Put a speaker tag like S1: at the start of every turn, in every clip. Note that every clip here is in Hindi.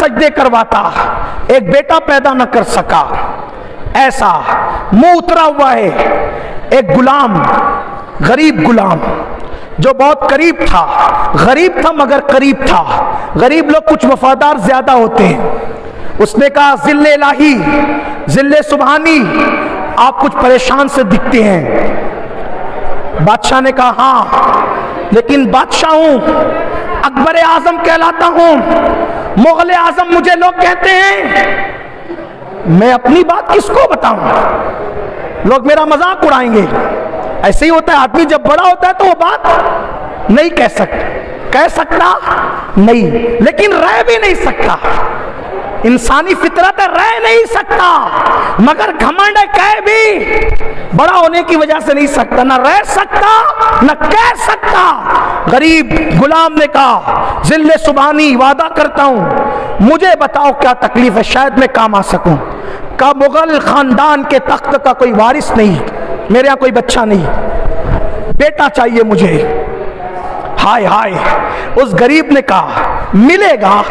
S1: सजदे करवाता, एक बेटा पैदा न कर सका। ऐसा मुंह उतरा हुआ है एक गुलाम, गरीब गुलाम जो बहुत करीब था, गरीब था मगर करीब था। गरीब लोग कुछ वफादार ज्यादा होते हैं। उसने कहा जिल्ले इलाही, जिल्ले सुबहानी, आप कुछ परेशान से दिखते हैं। बादशाह ने कहा हाँ, लेकिन बादशाह हूं, अकबर आजम कहलाता हूं, मुगल आजम मुझे लोग कहते हैं। मैं अपनी बात किसको बताऊं, लोग मेरा मजाक उड़ाएंगे। ऐसे ही होता है, आदमी जब बड़ा होता है तो वो बात नहीं कह सकता नहीं, लेकिन रह भी नहीं सकता। इंसानी फितरत है, रह नहीं सकता, मगर घमंड कह भी बड़ा होने की वजह से नहीं सकता, ना रह सकता ना कह सकता। गरीब गुलाम ने कहा जिल्ले सुबानी, वादा करता हूं मुझे बताओ क्या तकलीफ है, शायद मैं काम आ सकूं। का मुगल खानदान के तख्त का कोई वारिस नहीं, मेरे यहां कोई बच्चा नहीं, बेटा चाहिए मुझे। हाय हाय, उस गरीब ने कहा मिलेगा।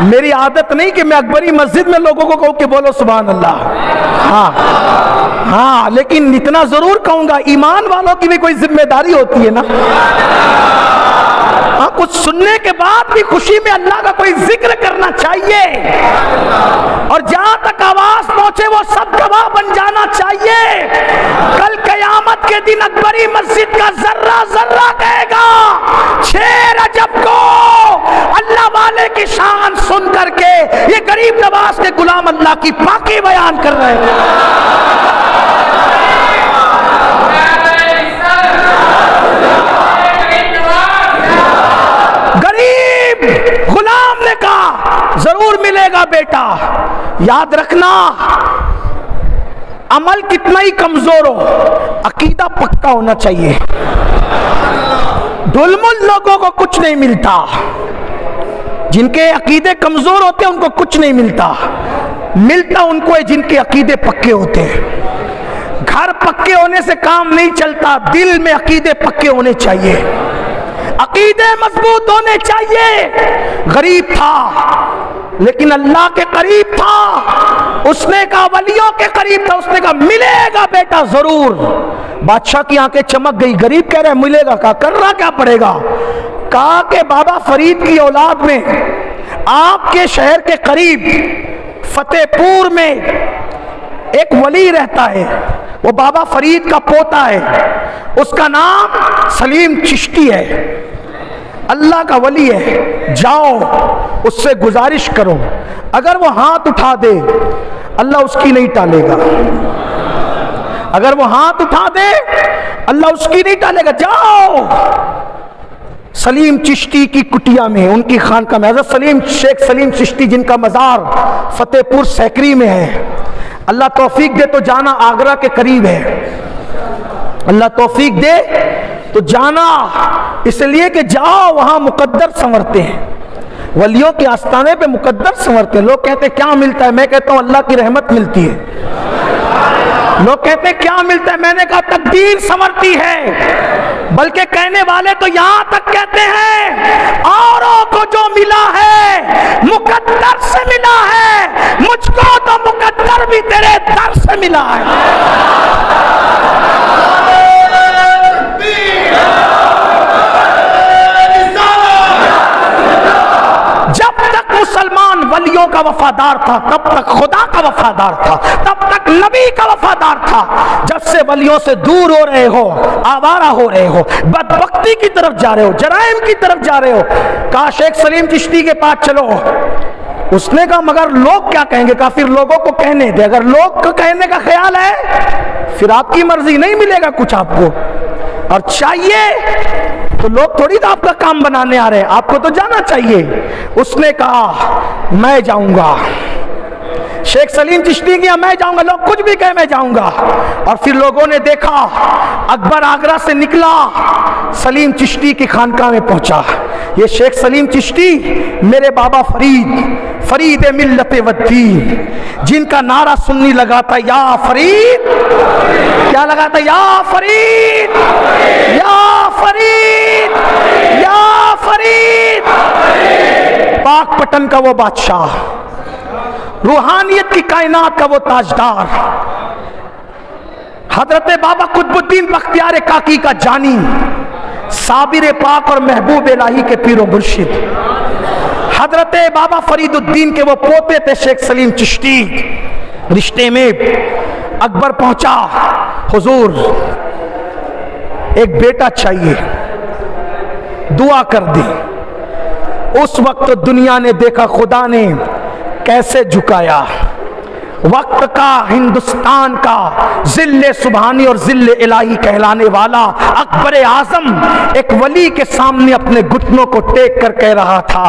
S1: मेरी आदत नहीं कि मैं अकबरी मस्जिद में लोगों को कहूं कि बोलो सुभान अल्लाह। हाँ, लेकिन इतना जरूर कहूंगा, ईमान वालों की भी कोई जिम्मेदारी होती है ना। हाँ, कुछ सुनने के बाद भी खुशी में अल्लाह का कोई जिक्र करना चाहिए, और जहां तक आवाज पहुंचे वो सब गवाह बन जाना चाहिए। कल कयामत के दिन अकबरी मस्जिद का जर्रा जर्रा कहेगा 6 रजब को अल्लाह वाले की शान सुन करके ये गरीब नवाज के गुलाम अल्लाह की पाकी बयान कर रहे हैं। गरीब गुलाम ने कहा जरूर मिलेगा बेटा। याद रखना, अमल कितना ही कमजोर हो, अकीदा पक्का होना चाहिए। ढुलमुल लोगों को कुछ नहीं मिलता, जिनके अकीदे कमजोर होते हैं उनको कुछ नहीं मिलता, मिलता उनको है जिनके अकीदे पक्के होते हैं। घर पक्के होने से काम नहीं चलता, दिल में अकीदे पक्के होने चाहिए, अकीदे मजबूत होने चाहिए। गरीब था लेकिन अल्लाह के करीब था, उसने कहा वलियों के करीब था, उसने कहा मिलेगा बेटा जरूर। बादशाह की आंखें चमक गई, गरीब कह रहा है मिलेगा, कहा करना क्या पड़ेगा। कहा कि बाबा फरीद की औलाद में आपके शहर के करीब फतेहपुर में एक वली रहता है, वो बाबा फरीद का पोता है, उसका नाम सलीम चिश्ती है, अल्लाह का वली है। जाओ उससे गुजारिश करो, अगर वो हाथ उठा दे अल्लाह उसकी नहीं टालेगा, अगर वो हाथ उठा दे अल्लाह उसकी नहीं टालेगा। जाओ सलीम चिश्ती की कुटिया में, उनकी खानका में, हज़रत सलीम शेख सलीम चिश्ती जिनका मज़ार फतेहपुर सैकरी में है। अल्लाह तौफीक दे तो जाना, आगरा के करीब है, अल्लाह तौफीक दे तो जाना, इसलिए कि जाओ वहां मुकद्दर संवरते हैं, वलियों के आस्थाने पे मुकद्दर संवरते हैं। लोग कहते हैं क्या मिलता है, मैं कहता हूं अल्लाह की रहमत मिलती है। लोग कहते हैं क्या मिलता है, मैंने कहा तकदीर संवरती है। बल्कि कहने वाले तो यहां तक कहते हैं औरों को जो मिला है मुकद्दर से मिला है, मुझको तो मुकद्दर भी तेरे दर से मिला है। जब तक मुसलमान वलियों का वफादार था तब तक खुदा का वफादार था, तब तक नबी का वफादार था। जब से वलियों से दूर हो रहे हो, आवारा हो रहे हो, बदबख्ती की तरफ जा रहे हो, जराइम की तरफ जा रहे हो, कहा शेख सलीम चिश्ती के पास चलो। उसने कहा मगर लोग क्या कहेंगे, कहा फिर लोगों को कहने दे, अगर लोग को कहने का ख्याल है फिर आपकी मर्जी, नहीं मिलेगा कुछ आपको, और चाहिए तो लोग थोड़ी तो आपका काम बनाने आ रहे हैं, आपको तो जाना चाहिए। उसने कहा मैं जाऊंगा, शेख सलीम चिश्ती किया मैं जाऊंगा, लोग कुछ भी कहे मैं जाऊंगा। और फिर लोगों ने देखा अकबर आगरा से निकला, सलीम चिश्ती की खानका में पहुंचा। ये शेख सलीम चिश्ती मेरे बाबा फरीद मिल्लत वद्दीन, जिनका नारा सुन्नी लगाता या फरीद, क्या लगाता, या फरीद, या फरीद, या फरीद। पाक पटन का वो बादशाह, रूहानियत की कायनात का वो ताजदार, हजरत बाबा कुतुबुद्दीन बख्तियार काकी का जानी, साबिर पाक और महबूब इलाही के पीरो मुर्शिद, हजरत बाबा फरीदुद्दीन के वो पोते थे शेख सलीम चिश्ती। रिश्ते में अकबर पहुंचा, हुजूर एक बेटा चाहिए, दुआ कर दी। उस वक्त दुनिया ने देखा खुदा ने कैसे झुकाया। वक्त का हिंदुस्तान का जिल्ले सुबहानी और जिल्ले इलाही कहलाने वाला अकबर आजम एक वली के सामने अपने घुटनों को टेक कर कह रहा था,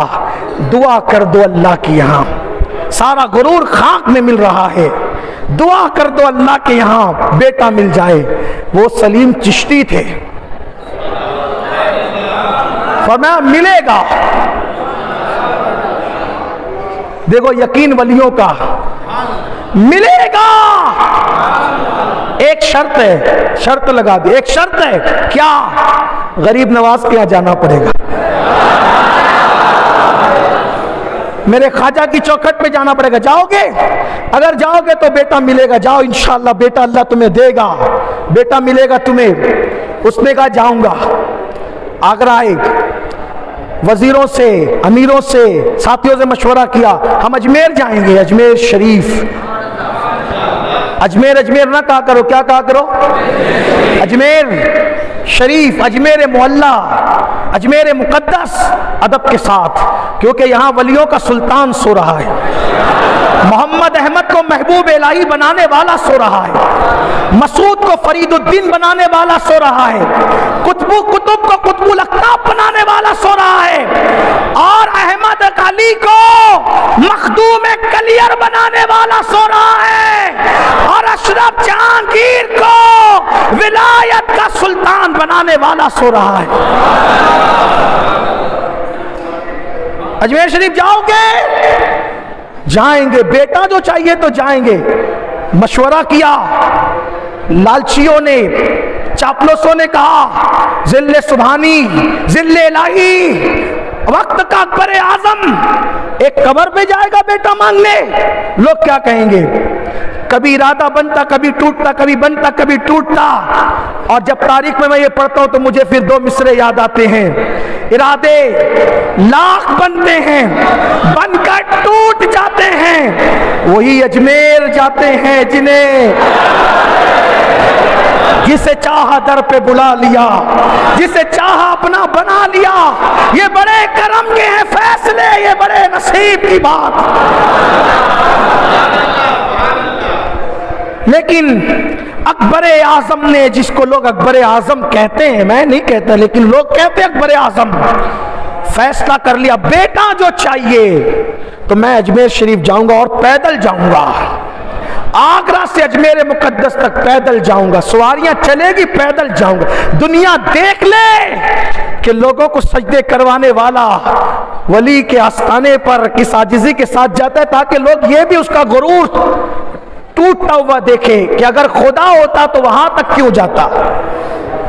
S1: दुआ कर दो अल्लाह की यहां सारा गुरूर खाक में मिल रहा है, दुआ कर दो अल्लाह के यहां बेटा मिल जाए। वो सलीम चिश्ती थे, फरमाया मिलेगा। देखो यकीन वलियों का, मिलेगा। एक शर्त है, शर्त लगा दी, एक शर्त है, क्या? गरीब नवाज के यहां जाना पड़ेगा, मेरे ख्वाजा की चौखट पे जाना पड़ेगा। जाओगे? अगर जाओगे तो बेटा मिलेगा, जाओ इंशाअल्लाह बेटा अल्लाह तुम्हें देगा, बेटा मिलेगा तुम्हें। उसने कहा जाऊंगा। आगरा आए, वजीरों से, अमीरों से, साथियों से मशवरा किया, हम अजमेर जाएंगे, अजमेर शरीफ। अजमेर अजमेर ना कहा करो, क्या कहा करो? अजमेर शरीफ, अजमेर मोहल्ला, अजमेर मुकद्दस, अदब के साथ, क्योंकि यहां वलियों का सुल्तान सो रहा है। मोहम्मद अहमद को महबूब इलाही बनाने वाला सो रहा है, मसूद को फरीदुद्दीन बनाने वाला सो रहा है, कुतुब को कुतुबुल अख्ताब बनाने वाला सो रहा है, और अहमद अली को मखदूम कलियर बनाने वाला सो रहा है, और अशरफ जहांगीर को विलायत का सुल्तान बनाने वाला सो रहा है। अजमेर शरीफ जाओगे? जाएंगे। बेटा जो चाहिए तो जाएंगे। मशवरा किया, लालचियों ने, चापलूसों ने कहा जिल्ले सुबहानी, जिल्ले इलाही, वक्त का अकबर आजम एक कब्र पे जाएगा बेटा मांगने। लोग क्या कहेंगे? कभी इरादा बनता, कभी टूटता, कभी बनता, कभी टूटता। और जब तारीख में मैं ये पढ़ता हूं तो मुझे फिर दो मिसरे याद आते हैं, इरादे लाख बनते हैं, बनकर टूट जाते हैं, वही अजमेर जाते हैं जिसे चाहा दर पे बुला लिया, जिसे चाहा अपना बना लिया। ये बड़े करम के हैं फैसले, ये बड़े नसीब की बात। लेकिन अकबर आजम ने, जिसको लोग अकबर आजम कहते हैं, मैं नहीं कहता लेकिन लोग कहते हैं अकबर आजम, फैसला कर लिया बेटा जो चाहिए तो मैं अजमेर शरीफ जाऊंगा और पैदल जाऊंगा, आगरा से अजमेर मुकद्दस तक पैदल जाऊंगा, सवारियां चलेगी पैदल जाऊंगा। दुनिया देख ले कि लोगों को सजदे करवाने वाला वली के आस्थाने पर किस आजिज़ी के साथ जाता है, ताकि लोग ये भी उसका गुरूर टूटता हुआ देखे कि अगर खुदा होता तो वहां तक क्यों जाता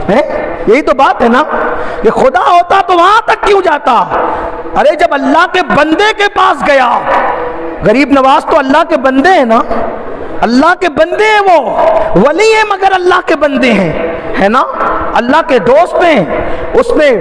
S1: है। यही तो बात है ना, कि खुदा होता तो वहां तक क्यों जाता। अरे जब अल्लाह के बंदे के पास गया, गरीब नवाज तो अल्लाह के बंदे हैं ना, अल्लाह के बंदे हैं, वो वली है मगर अल्लाह के बंदे हैं, है ना, अल्लाह के दोस्त हैं। उसमें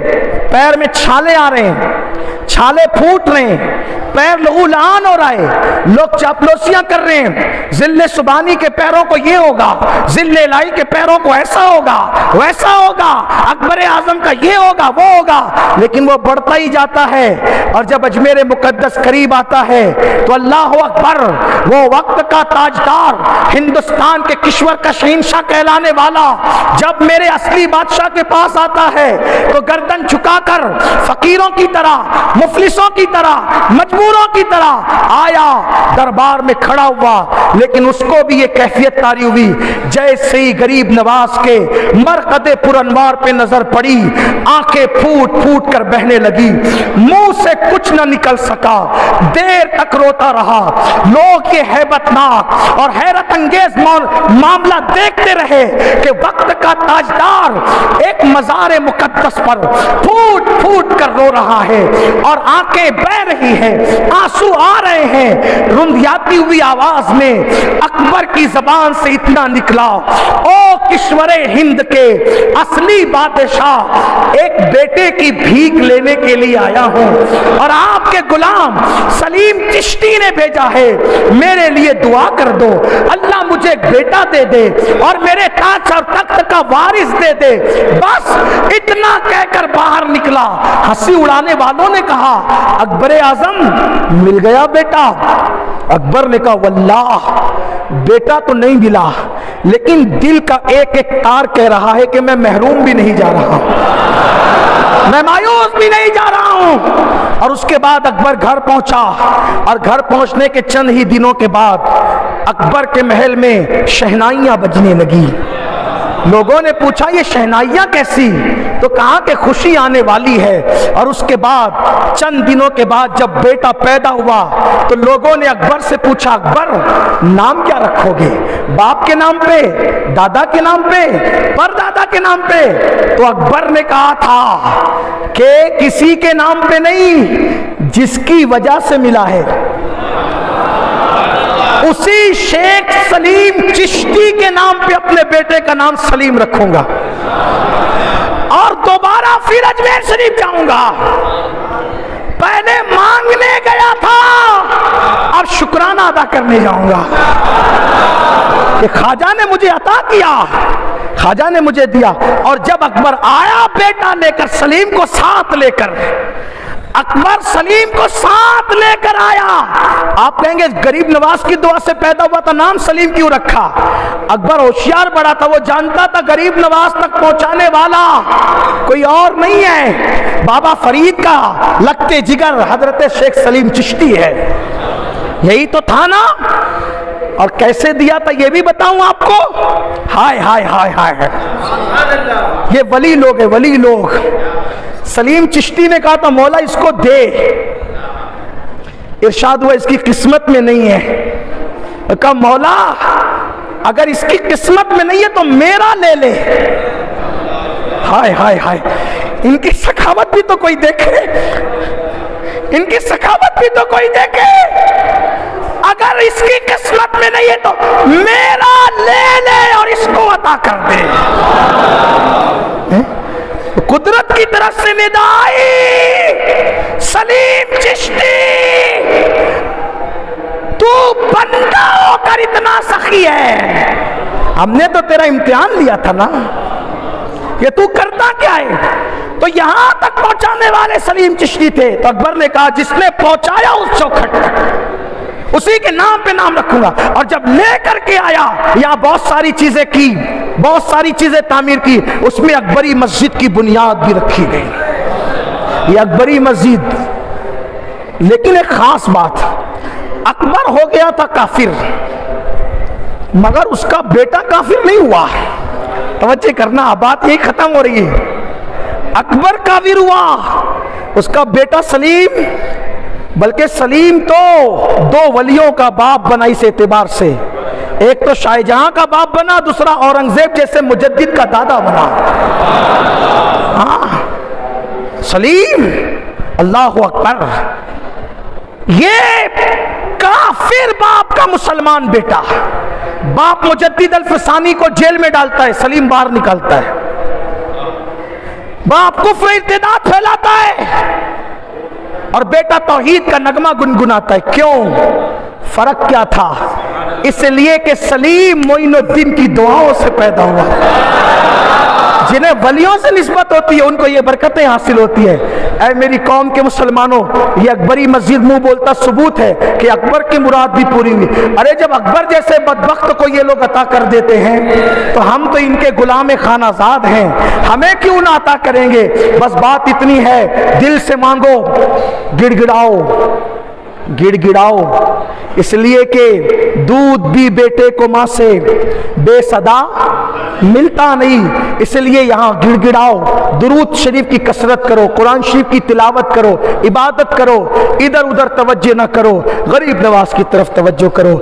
S1: पैर में छाले आ रहे हैं, छाले फूट रहे हैं, पैर लहू लहान हो रहा है, लोग चापलूसियां कर रहे हैं। जिल्ले सुबहानी के पैरों को ये होगा, जिल्ले इलाही के पैरों को ऐसा होगा, वैसा होगा, अकबर आजम का ये होगा, वो होगा, लेकिन वो बढ़ता ही जाता है। और जब अजमेर मुकद्दस करीब आता है तो अल्लाह अकबर, वो वक्त का ताजदार, हिंदुस्तान के किश्वर का शहंशाह कहलाने वाला, जब मेरे असली बादशाह के पास आता है तो गर्दन झुकाकर फकीरों की तरह, मुफलिसों की तरह, मजबूरों की तरह आया, दरबार में खड़ा हुआ। लेकिन उसको भी ये कैफियत तारी हुई, जैसे ही गरीब नवाज के मरकदे पुरनवार पे नजर पड़ी, आंखें फूट फूट कर बहने लगी, मुंह से कुछ न निकल सका, देर तक रोता रहा। लोग ये हैबतनाक और हैरत अंगेज मामला देखते रहे कि वक्त का ताजदार एक मज़ार मुकद्दस पर फूट फूट कर रो रो रहा है और आंखें बह रही हैं, आंसू आ रहे हैं। रुंधियाती हुई आवाज में अकबर की जबान से इतना निकला, ओ किश्वरे हिंद के असली बादशाह, एक बेटे की भीख लेने के लिए आया हूं और आपके गुलाम सलीम चिश्ती ने भेजा है, मेरे लिए दुआ कर दो, अल्लाह मुझे एक बेटा दे दे और मेरे ताज और तख्त का वारिस दे दे। बस इतना कहकर बाहर निकला। हंसी उड़ाने वालों ने कहा, अकबर आजम मिल गया बेटा। अकबर ने कहा, वल्लाह बेटा तो नहीं मिला, लेकिन दिल का एक एक तार कह रहा है कि मैं महरूम भी नहीं जा रहा, मैं मायूस भी नहीं जा रहा हूं। और उसके बाद अकबर घर पहुंचा और घर पहुंचने के चंद ही दिनों के बाद अकबर के महल में शहनाइयां बजने लगी। लोगों ने पूछा, ये शहनाइयां कैसी? तो कहा कि खुशी आने वाली है। और उसके बाद चंद दिनों के बाद जब बेटा पैदा हुआ तो लोगों ने अकबर से पूछा, अकबर नाम क्या रखोगे? बाप के नाम पे, दादा के नाम पे, परदादा के नाम पे? तो अकबर ने कहा था कि किसी के नाम पे नहीं, जिसकी वजह से मिला है उसी शेख सलीम चिश्ती के नाम पे अपने बेटे का नाम सलीम रखूंगा और दोबारा फिर अजमेर शरीफ जाऊंगा। पहले मांगने गया था, अब शुक्राना अदा करने जाऊंगा कि ख्वाजा ने मुझे अता किया, ख्वाजा ने मुझे दिया। और जब अकबर आया बेटा लेकर, सलीम को साथ लेकर, अकबर सलीम को साथ लेकर आया। आप कहेंगे गरीब नवाज की दुआ से पैदा हुआ था, नाम सलीम क्यों रखा? अकबर होशियार बड़ा था, वो जानता था गरीब नवाज तक पहुंचाने वाला कोई और नहीं है, बाबा फरीद का लगते जिगर हजरत शेख सलीम चिश्ती है। यही तो था ना। और कैसे दिया था ये भी बताऊं आपको। हाय हाय हाय हाय, ये वली लोग है, वली लोग। सलीम चिश्ती ने कहा था, मौला इसको दे। इरशाद हुआ इसकी किस्मत में नहीं है। कहा, मौला अगर इसकी किस्मत में नहीं है तो मेरा ले ले। हाय हाय हाय, इनकी सखावत भी तो कोई देखे, इनकी सखावत भी तो कोई देखे। अगर इसकी किस्मत में नहीं है तो मेरा ले ले और इसको अता कर दे। कुदरत की तरफ से निदा आई, सलीम चिश्ती तू बंदा होकर इतना सखी है, हमने तो तेरा इम्तिहान लिया था ना, ये तू करता क्या है? तो यहां तक पहुंचाने वाले सलीम चिश्ती थे। तो अकबर ने कहा, जिसने पहुंचाया उस चौखट तक उसी के नाम पे नाम रखूंगा। और जब लेकर के आया, यहां बहुत सारी चीजें की, बहुत सारी चीजें तामीर की, उसमें अकबरी मस्जिद की बुनियाद भी रखी गई। ये अकबरी मस्जिद, लेकिन एक खास बात, अकबर हो गया था काफिर, मगर उसका बेटा काफिर नहीं हुआ। तवज्जो करना, बात यही खत्म हो रही है। अकबर काफिर हुआ, उसका बेटा सलीम, बल्कि सलीम तो दो वलियों का बाप बना इस एतबार से, एक तो शाहजहां का बाप बना, दूसरा औरंगजेब जैसे मुजद्दिद का दादा बना। हाँ, सलीम, अल्लाहु अकबर। ये काफिर बाप का मुसलमान बेटा, बाप मुजद्दिद अल-फसानी को जेल में डालता है, सलीम बाहर निकालता है। बाप कुफ्र इर्तिदाद फैलाता है और बेटा तौहीद का नगमा गुनगुनाता है। क्यों? फर्क क्या था? इसलिए कि सलीम मोइनुद्दीन की दुआओं से पैदा हुआ। जिन्हें वलियों से निस्बत होती है उनको ये बरकतें हासिल होती है। ऐ मेरी कौम के मुसलमानों, ये अकबरी मस्जिद मुंह बोलता सबूत है कि अकबर की मुराद भी पूरी हुई। अरे जब अकबर जैसे बदबख्त को ये लोग अता कर देते हैं तो हम तो इनके गुलाम खानाजाद हैं, हमें क्यों ना अता करेंगे? बस बात इतनी है, दिल से मांगो, गिड़गिड़ाओ, गिड़गिड़ाओ, इसलिए कि दूध भी बेटे को मां से बेसदा मिलता नहीं। इसलिए यहां गिड़गिड़ाओ, दुरूद शरीफ की कसरत करो, कुरान शरीफ की तिलावत करो, इबादत करो, इधर उधर तवज्जो न करो, गरीब नवाज की तरफ तवज्जो करो।